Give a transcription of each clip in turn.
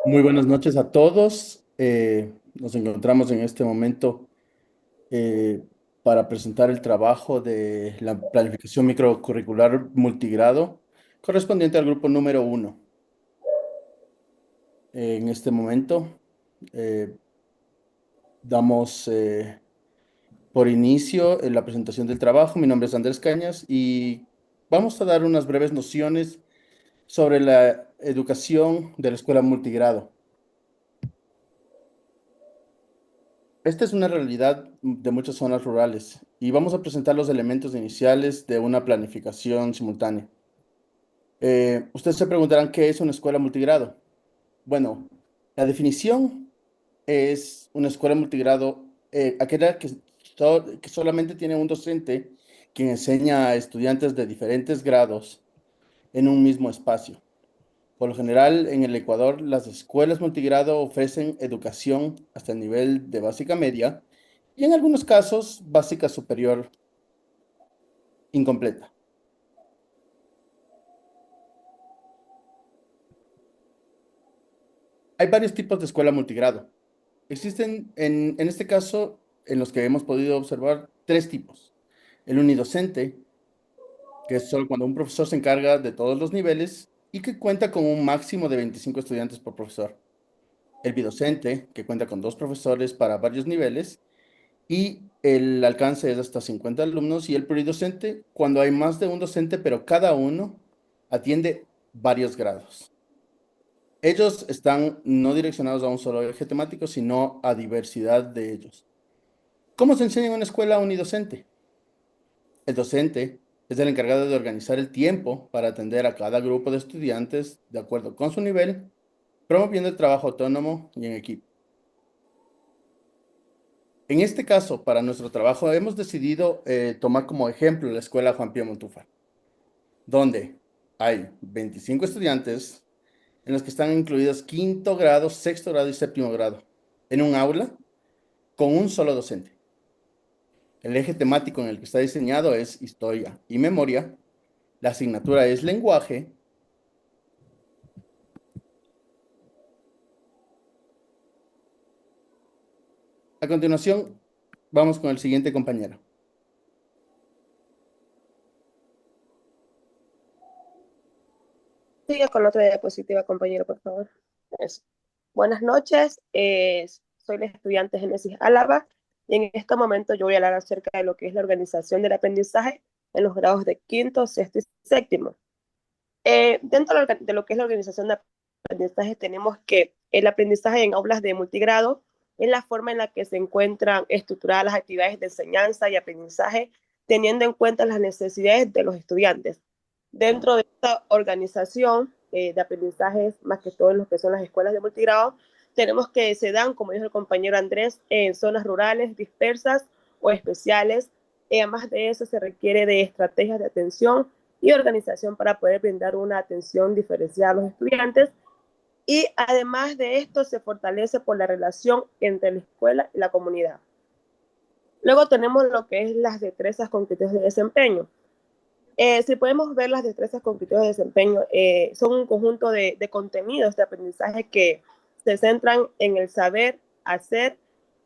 Muy buenas noches a todos. Nos encontramos en este momento eh, para presentar el trabajo de la planificación microcurricular multigrado correspondiente al grupo número uno. En este momento eh, damos por inicio la presentación del trabajo. Mi nombre es Andrés Cañas y vamos a dar unas breves nociones sobre la educación de la escuela multigrado. Esta es una realidad de muchas zonas rurales y vamos a presentar los elementos iniciales de una planificación simultánea. Ustedes se preguntarán qué es una escuela multigrado. Bueno, la definición es una escuela multigrado, aquella que solamente tiene un docente quien enseña a estudiantes de diferentes grados en un mismo espacio. Por lo general, en el Ecuador, las escuelas multigrado ofrecen educación hasta el nivel de básica media y en algunos casos básica superior incompleta. Hay varios tipos de escuela multigrado. Existen, en este caso, en los que hemos podido observar, tres tipos. El unidocente, que es solo cuando un profesor se encarga de todos los niveles y que cuenta con un máximo de 25 estudiantes por profesor. El bidocente, que cuenta con dos profesores para varios niveles y el alcance es hasta 50 alumnos, y el pluridocente cuando hay más de un docente, pero cada uno atiende varios grados. Ellos están no direccionados a un solo eje temático, sino a diversidad de ellos. ¿Cómo se enseña en una escuela unidocente? El docente es el encargado de organizar el tiempo para atender a cada grupo de estudiantes de acuerdo con su nivel, promoviendo el trabajo autónomo y en equipo. En este caso, para nuestro trabajo, hemos decidido tomar como ejemplo la escuela Juan Pío Montúfar, donde hay 25 estudiantes en los que están incluidos quinto grado, sexto grado y séptimo grado, en un aula con un solo docente. El eje temático en el que está diseñado es historia y memoria. La asignatura es lenguaje. A continuación, vamos con el siguiente compañero. Sigue con la otra diapositiva, compañero, por favor. Eso. Buenas noches, soy la estudiante Génesis Álava y en este momento yo voy a hablar acerca de lo que es la organización del aprendizaje en los grados de quinto, sexto y séptimo. Dentro de lo que es la organización de aprendizaje tenemos que el aprendizaje en aulas de multigrado es la forma en la que se encuentran estructuradas las actividades de enseñanza y aprendizaje teniendo en cuenta las necesidades de los estudiantes. Dentro de esta organización de aprendizajes, más que todo en lo que son las escuelas de multigrado, tenemos que se dan, como dijo el compañero Andrés, en zonas rurales dispersas o especiales. Además de eso, se requiere de estrategias de atención y organización para poder brindar una atención diferenciada a los estudiantes. Y además de esto, se fortalece por la relación entre la escuela y la comunidad. Luego tenemos lo que es las destrezas con criterios de desempeño. Si podemos ver las destrezas con criterios de desempeño, son un conjunto de contenidos de aprendizaje que se centran en el saber, hacer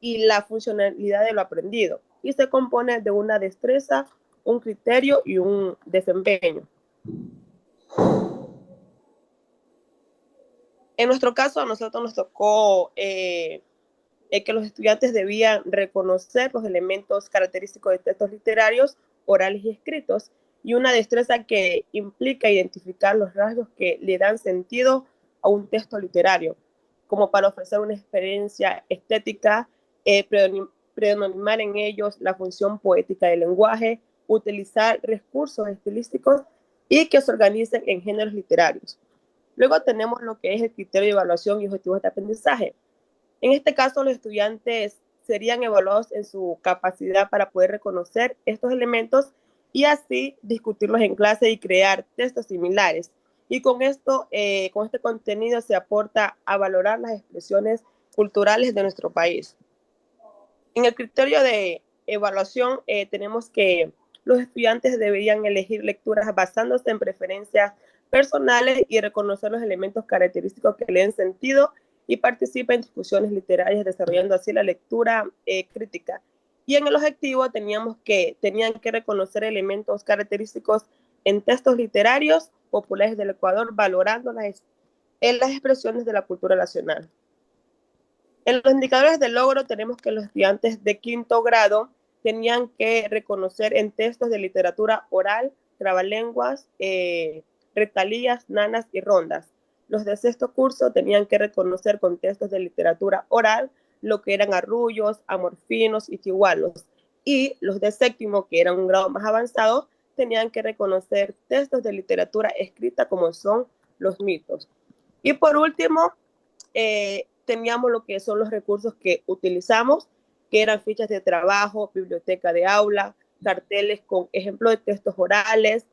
y la funcionalidad de lo aprendido. Y se compone de una destreza, un criterio y un desempeño. En nuestro caso, a nosotros nos tocó que los estudiantes debían reconocer los elementos característicos de textos literarios, orales y escritos, y una destreza que implica identificar los rasgos que le dan sentido a un texto literario, como para ofrecer una experiencia estética, predominar en ellos la función poética del lenguaje, utilizar recursos estilísticos y que se organicen en géneros literarios. Luego tenemos lo que es el criterio de evaluación y objetivos de aprendizaje. En este caso, los estudiantes serían evaluados en su capacidad para poder reconocer estos elementos y así discutirlos en clase y crear textos similares. Y con esto, con este contenido se aporta a valorar las expresiones culturales de nuestro país. En el criterio de evaluación tenemos que los estudiantes deberían elegir lecturas basándose en preferencias personales y reconocer los elementos característicos que le den sentido y participa en discusiones literarias, desarrollando así la lectura crítica. Y en el objetivo tenían que reconocer elementos característicos en textos literarios populares del Ecuador, valorando en las expresiones de la cultura nacional. En los indicadores de logro tenemos que los estudiantes de quinto grado tenían que reconocer en textos de literatura oral, trabalenguas, retalías, nanas y rondas. Los de sexto curso tenían que reconocer con textos de literatura oral lo que eran arrullos, amorfinos y chihualos. Y los de séptimo, que eran un grado más avanzado, tenían que reconocer textos de literatura escrita como son los mitos. Y por último, teníamos lo que son los recursos que utilizamos, que eran fichas de trabajo, biblioteca de aula, carteles con ejemplos de textos orales,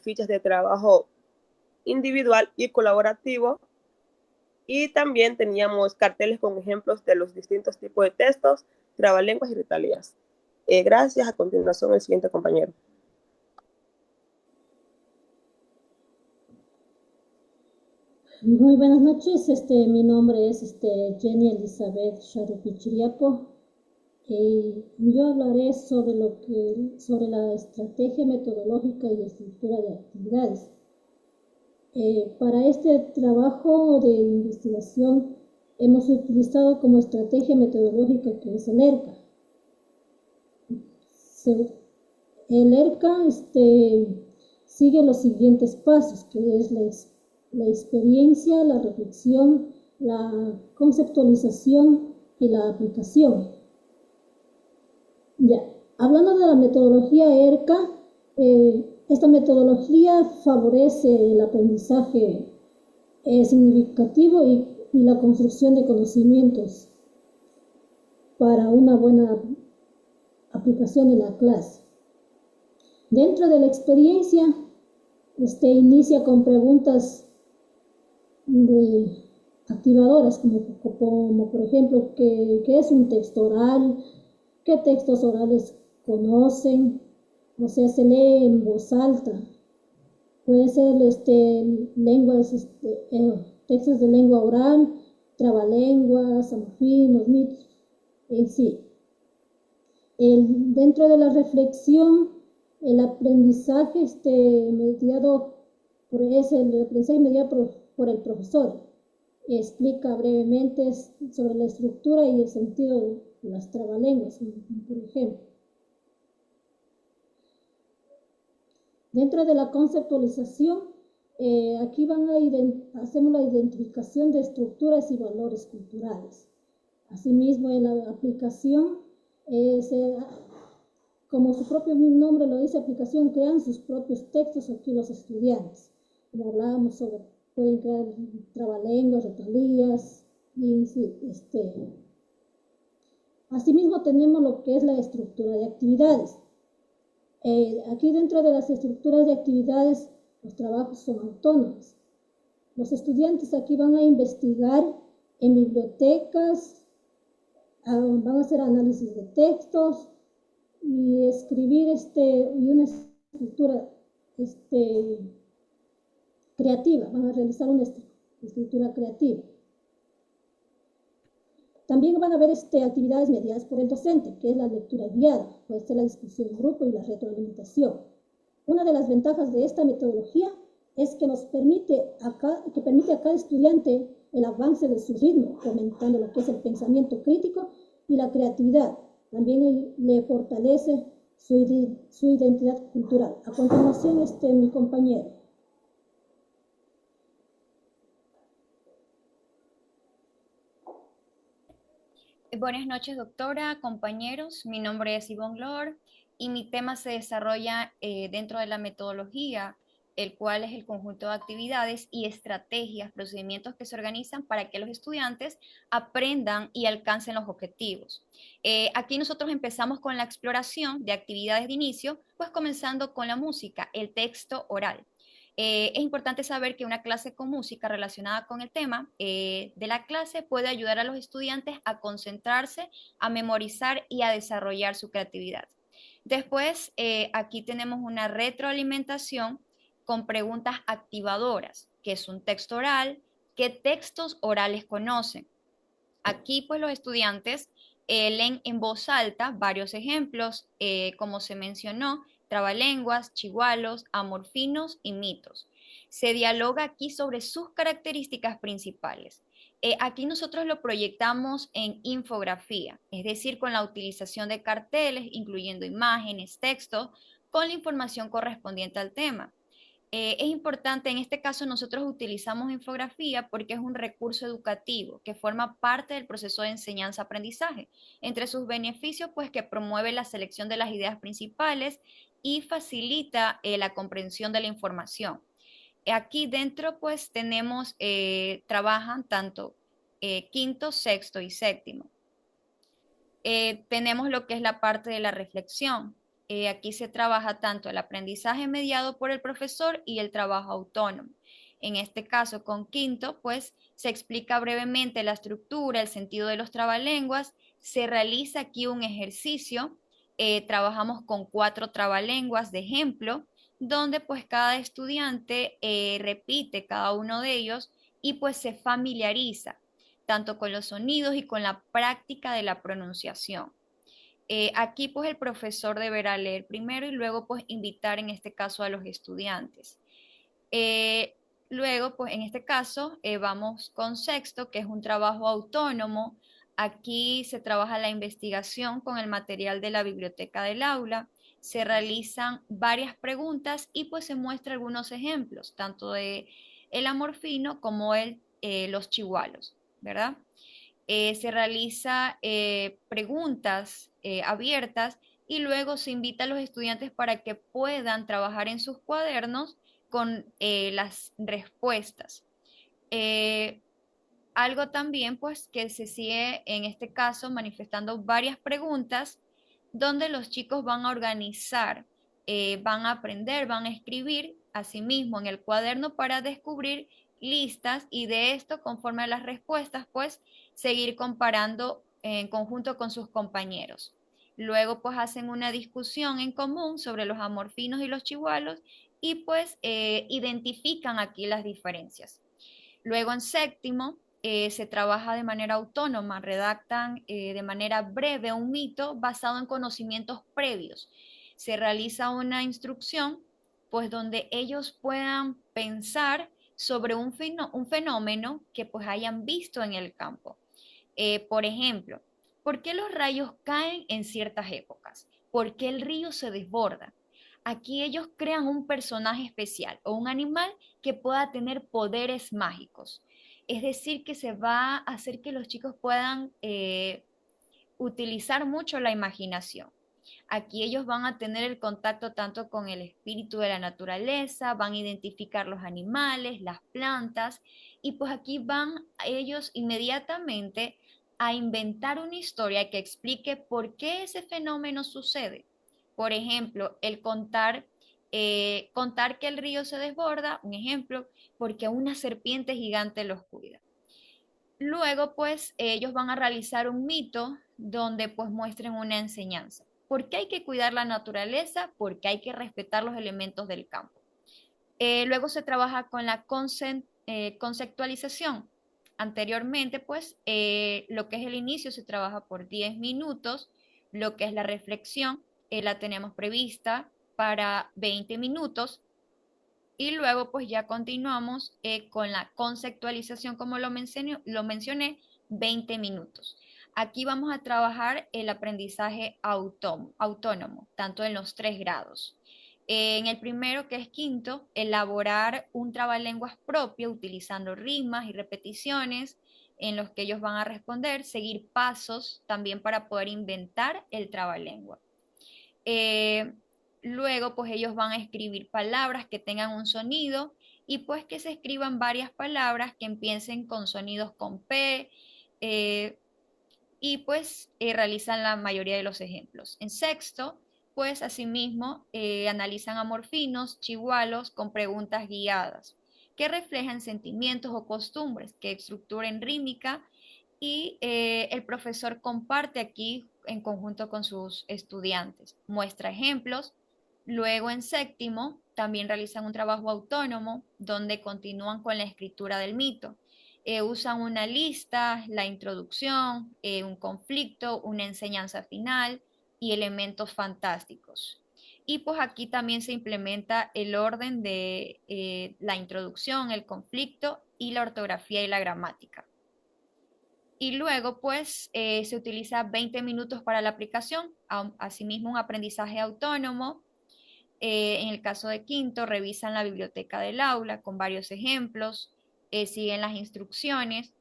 fichas de trabajo individual y colaborativo, y también teníamos carteles con ejemplos de los distintos tipos de textos, trabalenguas y retalías. Gracias. A continuación, el siguiente compañero. Muy buenas noches, mi nombre es Jenny Elizabeth Sharupichiriapo. Yo hablaré sobre la estrategia metodológica y estructura de actividades. Para este trabajo de investigación hemos utilizado como estrategia metodológica que es el ERCA. El ERCA sigue los siguientes pasos, que es la experiencia, la reflexión, la conceptualización y la aplicación. Ya, hablando de la metodología ERCA, esta metodología favorece el aprendizaje significativo y la construcción de conocimientos para una buena aplicación en la clase. Dentro de la experiencia, inicia con preguntas activadoras, como por ejemplo, ¿qué es un texto oral? ¿Qué textos orales conocen? O sea, se lee en voz alta. Puede ser textos de lengua oral, trabalenguas, amorfinos, mitos, en sí. Dentro de la reflexión, el aprendizaje mediado por el profesor. Explica brevemente sobre la estructura y el sentido de las trabalenguas, por ejemplo. Dentro de la conceptualización, aquí hacemos la identificación de estructuras y valores culturales. Asimismo, en la aplicación, como su propio nombre lo dice, aplicación, crean sus propios textos aquí los estudiantes. Como hablábamos pueden crear trabalenguas, retalías, y asimismo tenemos lo que es la estructura de actividades. Aquí dentro de las estructuras de actividades, los trabajos son autónomos. Los estudiantes aquí van a investigar en bibliotecas, van a hacer análisis de textos y escribir una estructura creativa, van a realizar una escritura creativa. También van a haber actividades mediadas por el docente, que es la lectura guiada, puede ser la discusión en grupo y la retroalimentación. Una de las ventajas de esta metodología es que permite a cada estudiante el avance de su ritmo, fomentando lo que es el pensamiento crítico y la creatividad. También le fortalece su identidad cultural. A continuación, mi compañero. Buenas noches, doctora, compañeros. Mi nombre es Ivonne Glor y mi tema se desarrolla dentro de la metodología, el cual es el conjunto de actividades y estrategias, procedimientos que se organizan para que los estudiantes aprendan y alcancen los objetivos. Aquí nosotros empezamos con la exploración de actividades de inicio, pues comenzando con la música, el texto oral. Es importante saber que una clase con música relacionada con el tema de la clase puede ayudar a los estudiantes a concentrarse, a memorizar y a desarrollar su creatividad. Después, aquí tenemos una retroalimentación con preguntas activadoras, que es un texto oral, ¿Qué textos orales conocen? Aquí pues los estudiantes leen en voz alta varios ejemplos, como se mencionó, trabalenguas, chihualos, amorfinos y mitos. Se dialoga aquí sobre sus características principales. Aquí nosotros lo proyectamos en infografía, es decir, con la utilización de carteles, incluyendo imágenes, textos, con la información correspondiente al tema. Es importante, en este caso nosotros utilizamos infografía porque es un recurso educativo que forma parte del proceso de enseñanza-aprendizaje. Entre sus beneficios, pues que promueve la selección de las ideas principales y facilita la comprensión de la información. Aquí dentro, pues tenemos, trabajan tanto quinto, sexto y séptimo. Tenemos lo que es la parte de la reflexión. Aquí se trabaja tanto el aprendizaje mediado por el profesor y el trabajo autónomo. En este caso, con quinto, pues se explica brevemente la estructura, el sentido de los trabalenguas. Se realiza aquí un ejercicio. Trabajamos con 4 trabalenguas de ejemplo, donde pues cada estudiante repite cada uno de ellos y pues se familiariza tanto con los sonidos y con la práctica de la pronunciación. Aquí pues el profesor deberá leer primero y luego pues invitar en este caso a los estudiantes. Luego pues en este caso vamos con sexto, que es un trabajo autónomo. Aquí se trabaja la investigación con el material de la biblioteca del aula, se realizan varias preguntas y pues se muestran algunos ejemplos, tanto de el amorfino como los chihualos, ¿verdad? Se realiza preguntas abiertas y luego se invita a los estudiantes para que puedan trabajar en sus cuadernos con las respuestas. Eh, Algo también, pues, que se sigue en este caso manifestando varias preguntas donde los chicos van a organizar, van a aprender, van a escribir a sí mismo en el cuaderno para descubrir listas y de esto, conforme a las respuestas, pues, seguir comparando en conjunto con sus compañeros. Luego, pues, hacen una discusión en común sobre los amorfinos y los chihualos y, pues, identifican aquí las diferencias. Luego en séptimo se trabaja de manera autónoma, redactan de manera breve un mito basado en conocimientos previos. Se realiza una instrucción pues donde ellos puedan pensar sobre un fenómeno que pues hayan visto en el campo. Por ejemplo, ¿por qué los rayos caen en ciertas épocas? ¿Por qué el río se desborda? Aquí ellos crean un personaje especial o un animal que pueda tener poderes mágicos. Es decir, que se va a hacer que los chicos puedan utilizar mucho la imaginación. Aquí ellos van a tener el contacto tanto con el espíritu de la naturaleza, van a identificar los animales, las plantas, y pues aquí van ellos inmediatamente a inventar una historia que explique por qué ese fenómeno sucede. Por ejemplo, el contar que el río se desborda, un ejemplo, porque una serpiente gigante los cuida. Luego, pues, ellos van a realizar un mito donde pues muestren una enseñanza. ¿Por qué hay que cuidar la naturaleza? Porque hay que respetar los elementos del campo. Luego se trabaja con la conceptualización. Anteriormente, pues, lo que es el inicio se trabaja por 10 minutos, lo que es la reflexión la tenemos prevista para 20 minutos y luego pues ya continuamos con la conceptualización como lo mencioné 20 minutos. Aquí vamos a trabajar el aprendizaje autónomo, tanto en los 3 grados. En el primero, que es quinto, elaborar un trabalenguas propio utilizando rimas y repeticiones en los que ellos van a responder, seguir pasos también para poder inventar el trabalengua. Eh, Luego, pues ellos van a escribir palabras que tengan un sonido y pues que se escriban varias palabras que empiecen con sonidos con P eh, y pues realizan la mayoría de los ejemplos. En sexto, pues asimismo analizan amorfinos, chihualos con preguntas guiadas que reflejan sentimientos o costumbres, que estructuren rítmica y el profesor comparte aquí en conjunto con sus estudiantes, muestra ejemplos. Luego en séptimo también realizan un trabajo autónomo donde continúan con la escritura del mito. Usan una lista, la introducción, un conflicto, una enseñanza final y elementos fantásticos. Y pues aquí también se implementa el orden de la introducción, el conflicto y la ortografía y la gramática. Y luego pues se utiliza 20 minutos para la aplicación, asimismo un aprendizaje autónomo. En el caso de quinto, revisan la biblioteca del aula con varios ejemplos, siguen las instrucciones.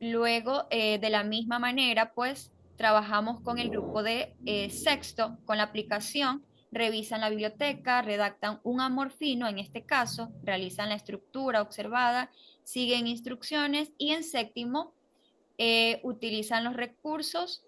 Luego, de la misma manera, pues trabajamos con el grupo de sexto, con la aplicación, revisan la biblioteca, redactan un amorfino, en este caso, realizan la estructura observada, siguen instrucciones y en séptimo utilizan los recursos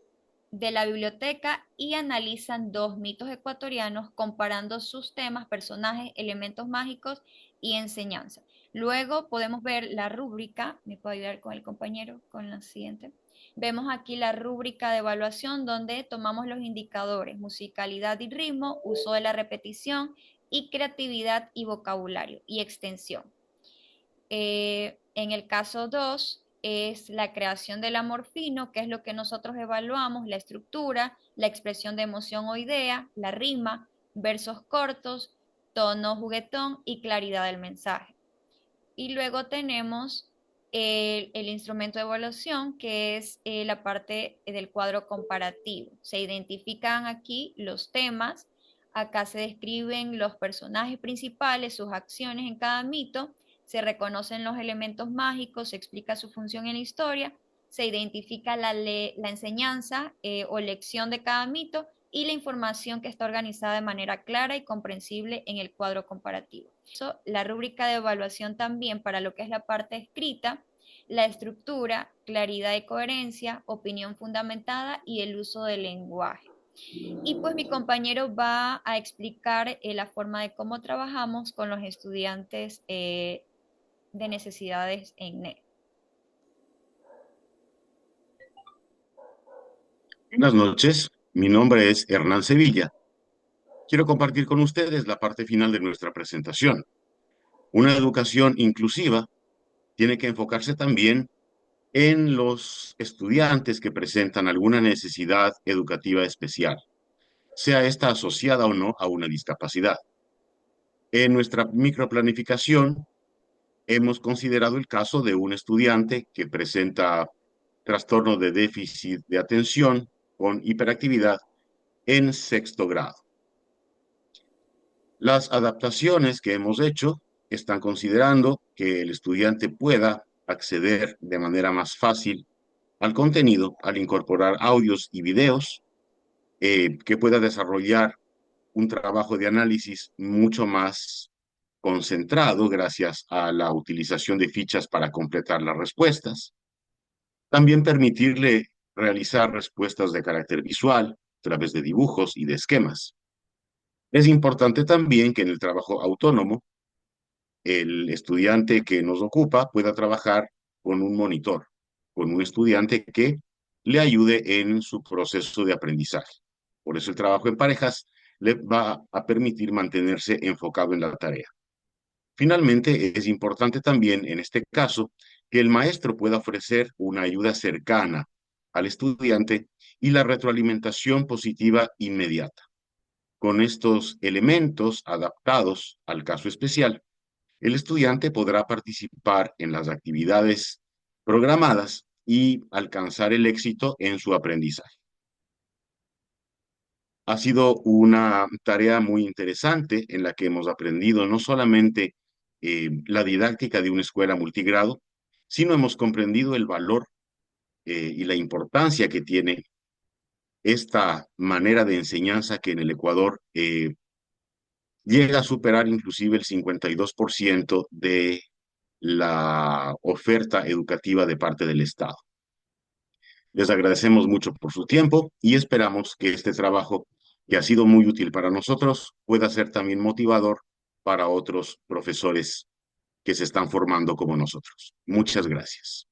de la biblioteca y analizan dos mitos ecuatorianos comparando sus temas, personajes, elementos mágicos y enseñanza. Luego podemos ver la rúbrica, me puedo ayudar con el compañero con la siguiente. Vemos aquí la rúbrica de evaluación donde tomamos los indicadores, musicalidad y ritmo, uso de la repetición y creatividad y vocabulario y extensión. En el caso 2 es la creación del amor fino, que es lo que nosotros evaluamos, la estructura, la expresión de emoción o idea, la rima, versos cortos, tono juguetón y claridad del mensaje. Y luego tenemos el instrumento de evaluación, que es la parte del cuadro comparativo. Se identifican aquí los temas, acá se describen los personajes principales, sus acciones en cada mito, se reconocen los elementos mágicos, se explica su función en la historia, se identifica la enseñanza o lección de cada mito y la información que está organizada de manera clara y comprensible en el cuadro comparativo. La rúbrica de evaluación también para lo que es la parte escrita, la estructura, claridad y coherencia, opinión fundamentada y el uso del lenguaje. Y pues mi compañero va a explicar la forma de cómo trabajamos con los estudiantes de necesidades en NED. Buenas noches, mi nombre es Hernán Sevilla. Quiero compartir con ustedes la parte final de nuestra presentación. Una educación inclusiva tiene que enfocarse también en los estudiantes que presentan alguna necesidad educativa especial, sea esta asociada o no a una discapacidad. En nuestra microplanificación hemos considerado el caso de un estudiante que presenta trastorno de déficit de atención con hiperactividad en sexto grado. Las adaptaciones que hemos hecho están considerando que el estudiante pueda acceder de manera más fácil al contenido al incorporar audios y videos, que pueda desarrollar un trabajo de análisis mucho más concentrado gracias a la utilización de fichas para completar las respuestas. También permitirle realizar respuestas de carácter visual a través de dibujos y de esquemas. Es importante también que en el trabajo autónomo el estudiante que nos ocupa pueda trabajar con un monitor, con un estudiante que le ayude en su proceso de aprendizaje. Por eso el trabajo en parejas le va a permitir mantenerse enfocado en la tarea. Finalmente, es importante también en este caso que el maestro pueda ofrecer una ayuda cercana al estudiante y la retroalimentación positiva inmediata. Con estos elementos adaptados al caso especial, el estudiante podrá participar en las actividades programadas y alcanzar el éxito en su aprendizaje. Ha sido una tarea muy interesante en la que hemos aprendido no solamente la didáctica de una escuela multigrado, sino hemos comprendido el valor y la importancia que tiene esta manera de enseñanza que en el Ecuador llega a superar inclusive el 52% de la oferta educativa de parte del Estado. Les agradecemos mucho por su tiempo y esperamos que este trabajo, que ha sido muy útil para nosotros, pueda ser también motivador para otros profesores que se están formando como nosotros. Muchas gracias.